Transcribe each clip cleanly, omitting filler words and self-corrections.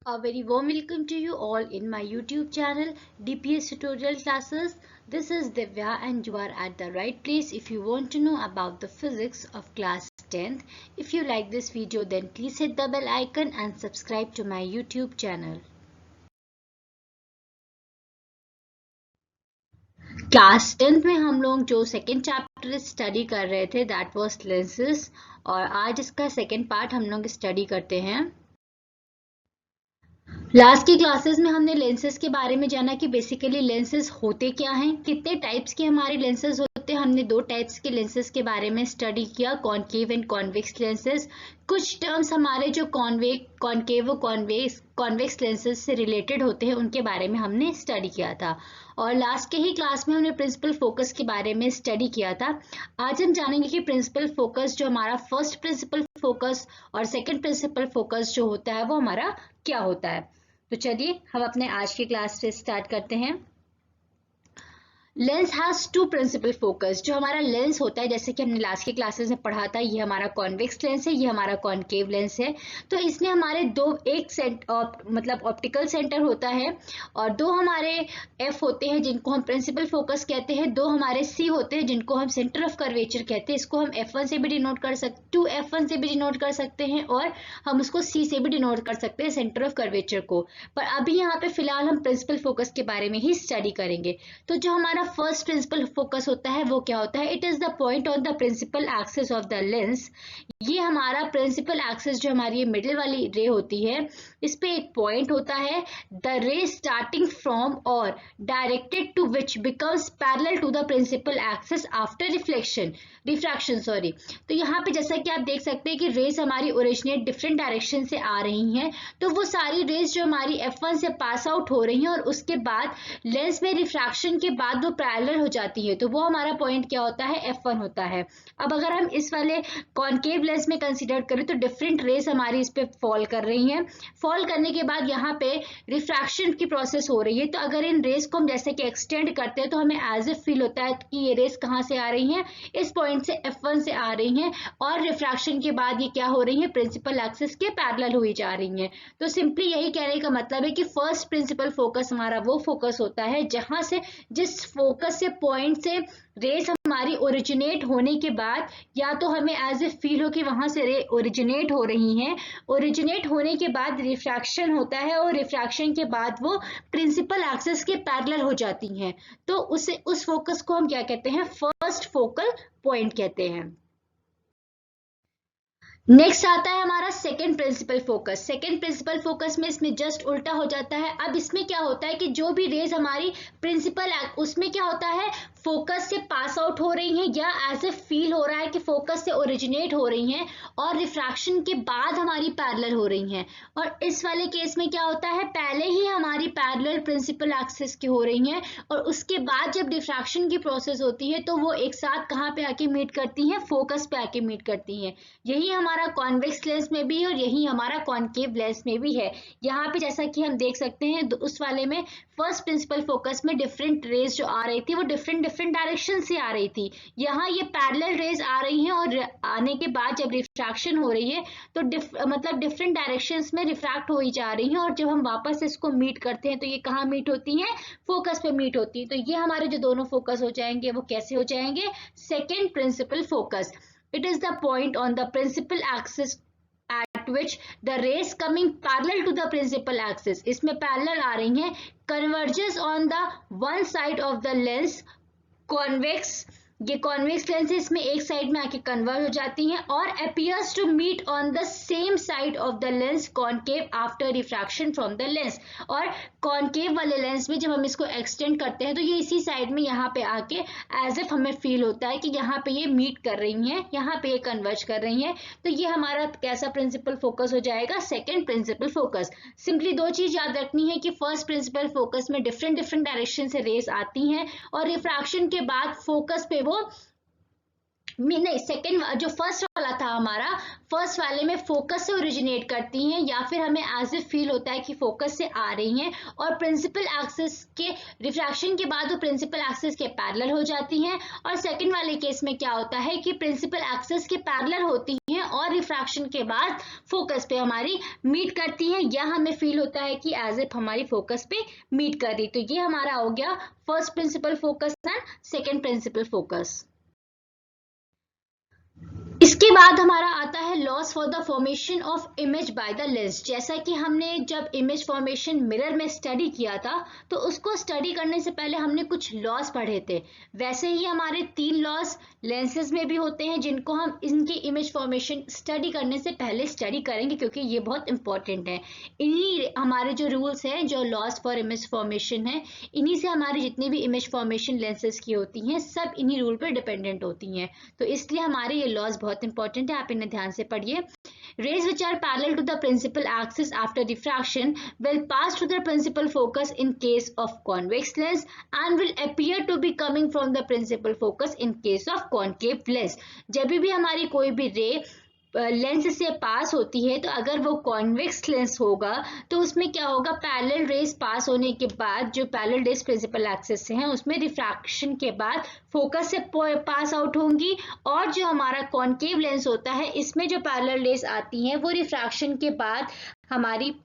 A very warm welcome to you all in my YouTube channel DPS Tutorial Classes. This is Divya and you are at the right place if you want to know about the physics of class 10th. If you like this video then please hit the bell icon and subscribe to my YouTube channel. Class 10th में हम लोग जो second chapter study कर रहे थे that was lenses और आज इसका सेकेंड पार्ट हम लोग स्टडी करते हैं। लास्ट की क्लासेस में हमने लेंसेज के बारे में जाना कि बेसिकली लेंसेज होते क्या हैं, कितने टाइप्स के हमारे लेंसेज होते हैं। हमने दो टाइप्स के लेंसेज के बारे में स्टडी किया, कॉनकेव एंड कॉन्वेक्स लेंसेज। कुछ टर्म्स हमारे जो कॉनकेव और कॉन्वेक्स लेंसेज से रिलेटेड होते हैं उनके बारे में हमने स्टडी किया था और लास्ट के ही क्लास में हमने प्रिंसिपल फोकस के बारे में स्टडी किया था। आज हम जानेंगे कि प्रिंसिपल फोकस जो हमारा फर्स्ट प्रिंसिपल फोकस और सेकंड प्रिंसिपल फोकस जो होता है वो हमारा क्या होता है। तो चलिए हम अपने आज की क्लास से स्टार्ट करते हैं। Lens has two principal focus. जो हमारा लेंस होता है जैसे कि हमने लास्ट के क्लासेस में पढ़ा था, ये हमारा कॉन्वेक्स लेंस है, ये हमारा कॉनकेव लेंस है। तो इसमें हमारे मतलब ऑप्टिकल सेंटर होता है और दो हमारे एफ होते हैं जिनको हम प्रिंसिपल फोकस कहते हैं, दो हमारे सी होते हैं जिनको हम सेंटर ऑफ कर्वेचर कहते हैं। इसको हम F1 से भी डिनोट कर सकते, 2F1 से भी डिनोट कर सकते हैं और हम उसको सी से भी डिनोट कर सकते हैं सेंटर ऑफ कर्वेचर को। पर अभी यहाँ पे फिलहाल हम प्रिंसिपल फोकस के बारे में ही स्टडी करेंगे। तो जो हमारा फर्स्ट प्रिंसिपल फोकस होता है वो क्या होता है? It is the point on the principal axis of the lens. ये हमारा प्रिंसिपल एक्सिस जो हमारी ये मिडिल वाली रे होती है, इस पे एक पॉइंट होता है, द रे स्टार्टिंग फ्रॉम और directed to which becomes parallel to the principal axis after refraction sorry. तो यहाँ पे जैसा कि आप देख सकते हैं कि रेज हमारी ओरिजिनेट डिफरेंट डायरेक्शन से आ रही हैं, तो वो सारी रेज जो हमारी F1 से पास आउट हो रही हैं और उसके बाद लेंस में रिफ्रैक्शन के बाद वो पैरेलल हो जाती है, तो वो हमारा पॉइंट क्या होता है? F1 होता है। अब अगर हम इस वाले कॉनकेव लेंस में कंसीडर करें तो डिफरेंट रेज हमारी इस पे फॉल कर रही हैं। फॉल करने के बाद यहाँ पे रिफ्रैक्शन की प्रोसेस हो रही है, तो अगर इन रेज को हम जैसे कि एक्सटेंड करते हैं तो हमें एज इफ फील होता है कि ये रेज कहाँ से आ रही हैं? इस पॉइंट से F1 से आ रही हैं और रिफ्रैक्शन के बाद ये क्या हो रही है? प्रिंसिपल एक्सिस के पैरेलल हुई जा रही हैं। तो सिंपली यही कहने का मतलब है कि फर्स्ट प्रिंसिपल फोकस हमारा वो फोकस होता है जहां से, जिस फोकस से पॉइंट से रेस हमारी ओरिजिनेट होने के बाद या तो हमें एज ए फील हो कि वहां से रे ओरिजिनेट हो रही हैं, ओरिजिनेट होने के बाद रिफ्रैक्शन होता है और रिफ्रैक्शन के बाद वो प्रिंसिपल एक्सिस के पैरेलल हो जाती हैं। तो उस फोकस को हम क्या कहते हैं? फर्स्ट फोकल पॉइंट कहते हैं। नेक्स्ट आता है हमारा second principal focus. Second principal focus में इसमें जस्ट उल्टा हो जाता है। अब इसमें क्या होता है कि जो भी रेज हमारी प्रिंसिपल उसमें क्या होता है, फोकस से पास आउट हो रही हैं या एज ए फील हो रहा है कि फोकस से ओरिजिनेट हो रही हैं और रिफ्रैक्शन के बाद हमारी पैरेलल हो रही हैं। और इस वाले केस में क्या होता है, पहले ही हमारी पैरेलल प्रिंसिपल एक्सिस की हो रही हैं और उसके बाद जब रिफ्रैक्शन की प्रोसेस होती है तो वो एक साथ कहाँ पे आके मीट करती हैं? फोकस पे आके मीट करती हैं। यही हमारा कॉन्वेक्स लेंस में भी है और यही हमारा कॉनकेव लेंस में भी है। यहाँ पे जैसा कि हम देख सकते हैं उस वाले में फर्स्ट प्रिंसिपल फोकस में डिफरेंट रेज जो आ रही थी वो डिफरेंट डायरेक्शन से आ रही थी। यहाँ ये पैरेलल रेज आ रही हैं और आने के बाद जब रिफ्रैक्शन हो रही है तो मतलब डिफरेंट डायरेक्शंस में रिफ्रैक्ट हो ही जा रही हैं और जब हम वापस इसको मीट करते हैं तो ये कहाँ मीट होती हैं? फोकस पे मीट होती है। तो ये हमारे जो दोनों फोकस हो जाएंगे वो कैसे हो जाएंगे? Second principal focus. It is the point on the principal axis at which the rays coming parallel to the principal axis, इसमें parallel आ रही हैं, converges on the one side of the lens convex। ये convex lens है, इसमें एक side में आके converge हो जाती हैं और appears to meet on the same side of the lens concave after refraction from the lens. और कॉनकेव वाले लेंस में जब हम इसको एक्सटेंड करते हैं तो ये इसी साइड में यहाँ पे आके एज इफ हमें फील होता है कि यहाँ पे ये मीट कर रही हैं, यहाँ पे ये कन्वर्ज कर रही हैं। तो ये हमारा कैसा प्रिंसिपल फोकस हो जाएगा? Second principal focus. सिंपली दो चीज याद रखनी है कि फर्स्ट प्रिंसिपल फोकस में डिफरेंट डायरेक्शन से रेस आती हैं और रिफ्रैक्शन के बाद फोकस पे वो नहीं, सेकंड जो फर्स्ट वाला था हमारा, फर्स्ट वाले में फोकस से ओरिजिनेट करती हैं या फिर हमें एज इफ फील होता है कि फोकस से आ रही हैं और प्रिंसिपल एक्सिस के रिफ्रैक्शन के बाद वो प्रिंसिपल एक्सिस के पैरेलल हो जाती हैं। और सेकंड वाले केस में क्या होता है कि प्रिंसिपल एक्सिस के पैरेलल होती हैं और रिफ्रैक्शन के बाद फोकस पे हमारी मीट करती हैं या हमें फील होता है कि एज इफ हमारी फोकस पे मीट कर रही। तो ये हमारा हो गया first principal focus and second principal focus. इसके बाद हमारा आता है laws for the formation of image by the lens. जैसा कि हमने जब इमेज फॉर्मेशन मिरर में स्टडी किया था तो उसको स्टडी करने से पहले हमने कुछ लॉस पढ़े थे, वैसे ही हमारे 3 लॉस लेंसेज में भी होते हैं जिनको हम इनकी इमेज फॉर्मेशन स्टडी करने से पहले स्टडी करेंगे क्योंकि ये बहुत इंपॉर्टेंट है। इन्हीं हमारे जो रूल्स हैं, जो लॉस फॉर इमेज फॉर्मेशन है, इन्हीं से हमारी जितनी भी इमेज फॉर्मेशन लेंसेज की होती हैं सब इन्हीं रूल पर डिपेंडेंट होती हैं। तो इसलिए हमारे ये लॉस बहुत इंपॉर्टेंट है, आप इन्हें ध्यान से पढ़िए। Rays which are parallel to the principal axis after diffraction will pass through the principal focus in case of convex lens and will appear to be coming from the principal focus in case of concave lens। जब भी हमारी कोई भी ray lens से पास होती है तो अगर वो कॉन्वेक्स लेंस होगा तो उसमें क्या होगा, पैरेलल रेज पास होने के बाद जो पैरेलल रेज प्रिंसिपल एक्सिस से हैं उसमें रिफ्रैक्शन के बाद फोकस से पास आउट होंगी। और जो हमारा कॉन्केव लेंस होता है इसमें जो पैरेलल रेज आती हैं वो रिफ्रैक्शन के बाद हमारी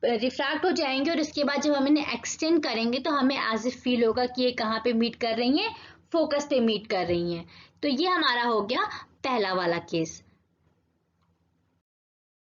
रिफ्रैक्ट हो जाएंगे और इसके बाद जब हम इन्हें एक्सटेंड करेंगे तो हमें एज इफ फील होगा कि ये कहाँ पे मीट कर रही हैं, फोकस पे मीट कर रही हैं। तो ये हमारा हो गया पहला वाला केस।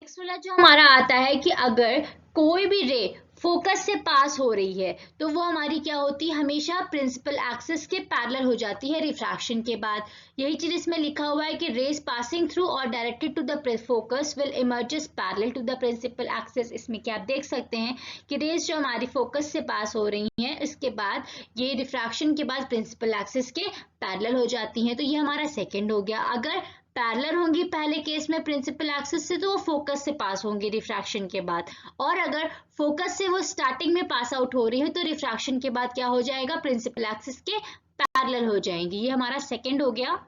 नेक्स्ट वाला जो हमारा आता है कि अगर कोई भी रे फोकस से पास हो रही है तो वो हमारी क्या होती है, हमेशा प्रिंसिपल एक्सिस के पैरेलल हो जाती है रिफ्रैक्शन के बाद। यही चीज इसमें लिखा हुआ है कि रेज पासिंग थ्रू और directed to the focus will emerges parallel to the principal axis. इसमें क्या आप देख सकते हैं कि रेज जो हमारी फोकस से पास हो रही हैं इसके बाद ये रिफ्रैक्शन के बाद प्रिंसिपल एक्सिस के पैरेलल हो जाती हैं। तो ये हमारा सेकेंड हो गया। अगर पैरेलल होंगी पहले केस में प्रिंसिपल एक्सिस से तो वो फोकस से पास होंगी रिफ्रैक्शन के बाद, और अगर फोकस से वो स्टार्टिंग में पास आउट हो रही है तो रिफ्रैक्शन के बाद क्या हो जाएगा, प्रिंसिपल एक्सिस के पैरेलल हो जाएंगी। ये हमारा सेकंड हो गया।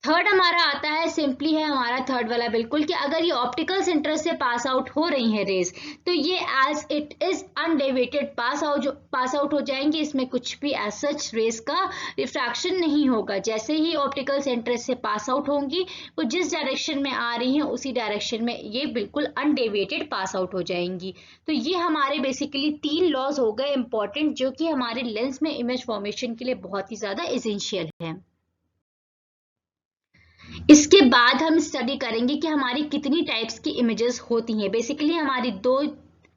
थर्ड हमारा आता है, सिंपली है हमारा थर्ड वाला बिल्कुल, कि अगर ये ऑप्टिकल सेंटर से पास आउट हो रही है रेज तो ये as it is undeviated pass out हो जाएंगे। इसमें कुछ भी एज सच रेज का रिफ्रैक्शन नहीं होगा। जैसे ही ऑप्टिकल सेंटर से पास आउट होंगी वो जिस डायरेक्शन में आ रही हैं उसी डायरेक्शन में ये बिल्कुल अनडेविएटेड पास आउट हो जाएंगी। तो ये हमारे बेसिकली 3 लॉज हो गए इंपॉर्टेंट जो कि हमारे लेंस में इमेज फॉर्मेशन के लिए बहुत ही ज्यादा एसेंशियल है। इसके बाद हम स्टडी करेंगे कि हमारी कितनी टाइप्स की इमेजेस होती हैं। बेसिकली हमारी 2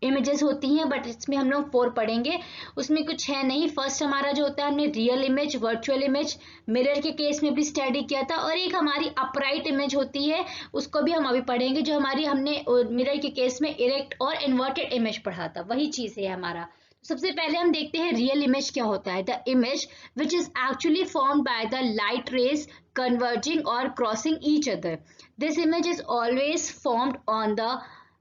इमेजेस होती हैं बट इसमें हम लोग 4 पढ़ेंगे, उसमें कुछ है नहीं। फर्स्ट हमारा जो होता है, हमने real image, virtual image mirror के केस में भी स्टडी किया था, और एक हमारी अपराइट इमेज होती है उसको भी हम अभी पढ़ेंगे, जो हमारी हमने मिरर के केस में इरेक्ट और इन्वर्टेड इमेज पढ़ा था, वही चीज है हमारा। सबसे पहले हम देखते हैं रियल इमेज क्या होता है। The image which is actually formed by the light rays converging or crossing each other. This image is always formed on the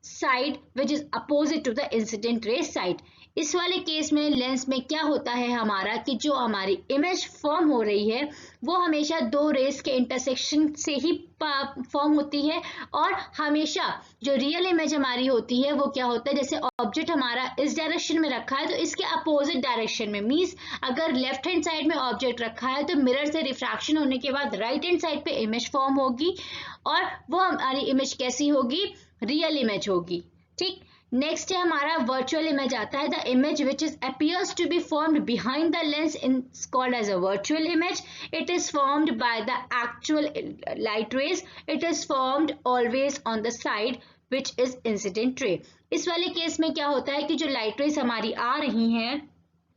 side which is opposite to the incident ray side. इस वाले case में lens में क्या होता है हमारा कि जो हमारी इमेज फॉर्म हो रही है वो हमेशा 2 रेस के इंटरसेक्शन से ही फॉर्म होती है, और हमेशा जो रियल इमेज हमारी होती है वो क्या होता है, जैसे ऑब्जेक्ट हमारा इस डायरेक्शन में रखा है तो इसके अपोजिट डायरेक्शन में, मींस अगर लेफ्ट हैंड साइड में ऑब्जेक्ट रखा है तो मिरर से रिफ्रैक्शन होने के बाद राइट हैंड साइड पे इमेज फॉर्म होगी और वो हमारी इमेज कैसी होगी, रियल इमेज होगी। ठीक, नेक्स्ट है हमारा वर्चुअल इमेज आता है। The image which is appears to be formed behind the lens is called as a virtual image. It is formed by the actual light rays. It is formed always on the side which is incident ray. इस वाले case में क्या होता है कि जो light rays हमारी आ रही हैं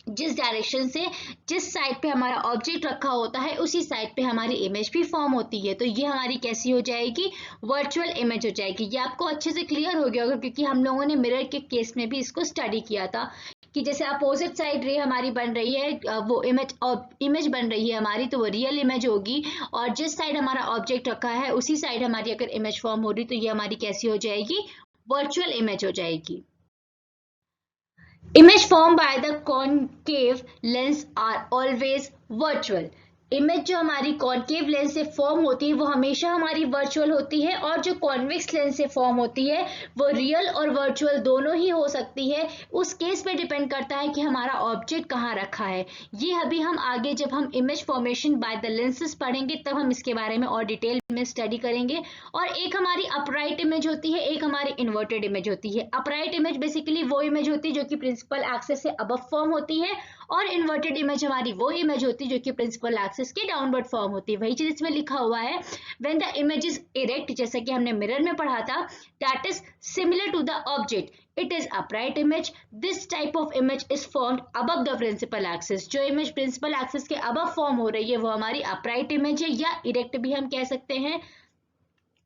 जिस डायरेक्शन से, जिस साइड पे हमारा ऑब्जेक्ट रखा होता है उसी साइड पे हमारी इमेज भी फॉर्म होती है। तो ये हमारी कैसी हो जाएगी, वर्चुअल इमेज हो जाएगी। ये आपको अच्छे से क्लियर हो गया होगा क्योंकि हम लोगों ने मिरर के केस में भी इसको स्टडी किया था कि जैसे अपोजिट साइड रे हमारी बन रही है, वो इमेज बन रही है हमारी, तो वो रियल इमेज होगी, और जिस साइड हमारा ऑब्जेक्ट रखा है उसी साइड हमारी अगर इमेज फॉर्म हो रही तो ये हमारी कैसी हो जाएगी, वर्चुअल इमेज हो जाएगी। Image formed by the concave lens are always virtual. Image जो हमारी कॉनकेव लेंस से फॉर्म होती है वो हमेशा हमारी वर्चुअल होती है, और जो कॉन्वेक्स लेंस से फॉर्म होती है वो रियल और वर्चुअल दोनों ही हो सकती है। उस केस पे डिपेंड करता है कि हमारा ऑब्जेक्ट कहाँ रखा है। ये अभी हम आगे जब हम image formation by the lenses पढ़ेंगे तब हम इसके बारे में और डिटेल में स्टडी करेंगे। और एक हमारी अपराइट इमेज होती है, एक हमारी इन्वर्टेड इमेज होती है। अपराइट इमेज बेसिकली वो इमेज होती है जो कि प्रिंसिपल एक्सिस से अबव फॉर्म होती है, और इन्वर्टेड इमेज हमारी वो इमेज होती है जो कि प्रिंसिपल एक्सिस के डाउनवर्ड फॉर्म होती है। वही चीज इसमें लिखा हुआ है, when the image is erect, जैसा कि हमने मिरर में पढ़ा था, that is similar to the object, it is upright image. This type of image is formed above the principal axis. जो इमेज प्रिंसिपल एक्सिस के अबव फॉर्म हो रही है वो हमारी अपराइट इमेज है, या इरेक्ट भी हम कह सकते हैं।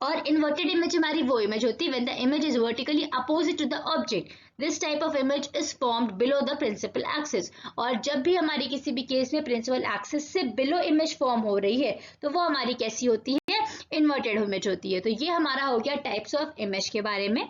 और इन्वर्टेड इमेज हमारी वो इमेज होती है when the image is vertically opposite to the object. This type of image is formed below the principal axis. और जब भी हमारी किसी भी केस में प्रिंसिपल एक्सिस से बिलो इमेज फॉर्म हो रही है तो वो हमारी कैसी होती है, इन्वर्टेड इमेज होती है। तो ये हमारा हो गया टाइप्स ऑफ इमेज के बारे में।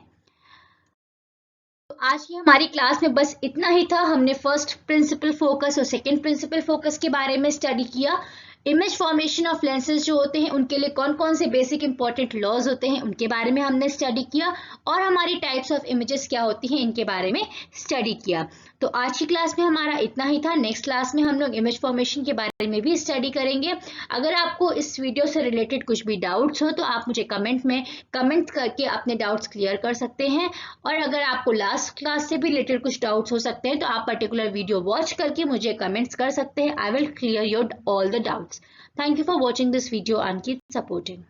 आज की हमारी क्लास में बस इतना ही था। हमने फर्स्ट प्रिंसिपल फोकस और सेकंड प्रिंसिपल फोकस के बारे में स्टडी किया। इमेज फॉर्मेशन ऑफ लेंसेज जो होते हैं उनके लिए कौन कौन से बेसिक इंपॉर्टेंट लॉज होते हैं उनके बारे में हमने स्टडी किया, और हमारी टाइप्स ऑफ इमेजेस क्या होती हैं इनके बारे में स्टडी किया। तो आज की क्लास में हमारा इतना ही था। नेक्स्ट क्लास में हम लोग इमेज फॉर्मेशन के बारे में भी स्टडी करेंगे। अगर आपको इस वीडियो से रिलेटेड कुछ भी डाउट्स हो तो आप मुझे कमेंट में कमेंट करके अपने डाउट्स क्लियर कर सकते हैं, और अगर आपको लास्ट क्लास से भी रिलेटेड कुछ डाउट्स हो सकते हैं तो आप पर्टिकुलर वीडियो वॉच करके मुझे कमेंट्स कर सकते हैं। I will clear your all the doubts. Thank you for watching this video and keep supporting.